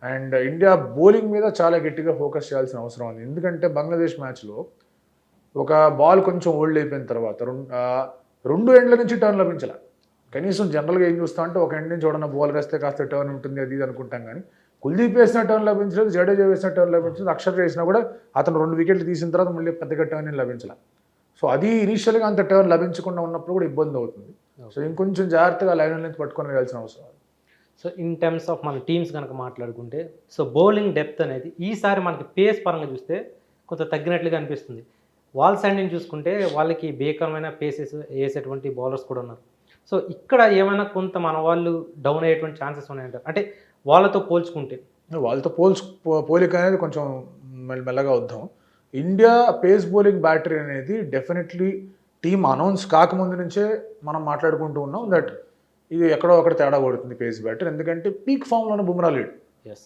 And India bowling మీద చాలా గట్టిగా ఫోకస్ చేయాల్సిన అవసరం ఉంది. ఎందుకంటే బంగ్లాదేశ్ మ్యాచ్లో ఒక బాల్ కొంచెం ఓల్డ్ అయిపోయిన తర్వాత రెండు ఎండ్ల నుంచి టర్న్ లభించాల. కనీసం జనరల్గా ఏం చూస్తా అంటే ఒక ఎండ్ నుంచి చూడన్న బాల్ వేస్తే కాస్త టర్న్ ఉంటుంది అది ఇది అనుకుంటాం, కానీ కుల్దీప్ వేసిన టర్న్ లభించలేదు, జడేజా వేసిన టర్న్ లభించలేదు, అక్షర్ వేసినా కూడా అతను 2 వికెట్లు తీసిన తర్వాత మళ్ళీ పెద్దగా టర్న్ ఏం లభించాల. సో అది ఇనీషియల్గా అంత టర్న్ లభించకుండా ఉన్నప్పుడు కూడా ఇబ్బంది అవుతుంది. సో ఇంకొంచెం జాగ్రత్తగా లైన్ నుంచి పట్టుకొని వెళ్ళాల్సిన అవసరం. సో ఇన్ టర్మ్స్ ఆఫ్ మన టీమ్స్ కనుక మాట్లాడుకుంటే, సో బౌలింగ్ డెప్త్ అనేది ఈసారి మనకి పేస్ పరంగా చూస్తే కొంత తగ్గినట్లుగా అనిపిస్తుంది. వాల్ సైడ్ నుంచి చూసుకుంటే వాళ్ళకి భీకరమైన పేసెస్ వేసేటువంటి బౌలర్స్ కూడా ఉన్నారు. సో ఇక్కడ ఏమైనా కొంత మన వాళ్ళు డౌన్ అయ్యేటువంటి ఛాన్సెస్ ఉన్నాయంటారు, అంటే వాళ్ళతో పోల్చుకుంటే? వాళ్ళతో పోలిక అనేది కొంచెం మెల్లగా వద్దాం. ఇండియా పేస్ బౌలింగ్ బ్యాటరీ అనేది డెఫినెట్లీ టీమ్ అనౌన్స్ కాకముందు నుంచే మనం మాట్లాడుకుంటూ ఉన్నాం దట్ ఇది ఎక్కడో ఒకటి తేడా కొడుతుంది పేస్ బ్యాటర్. ఎందుకంటే పీక్ ఫామ్లోనే బుమ్రా లేడు.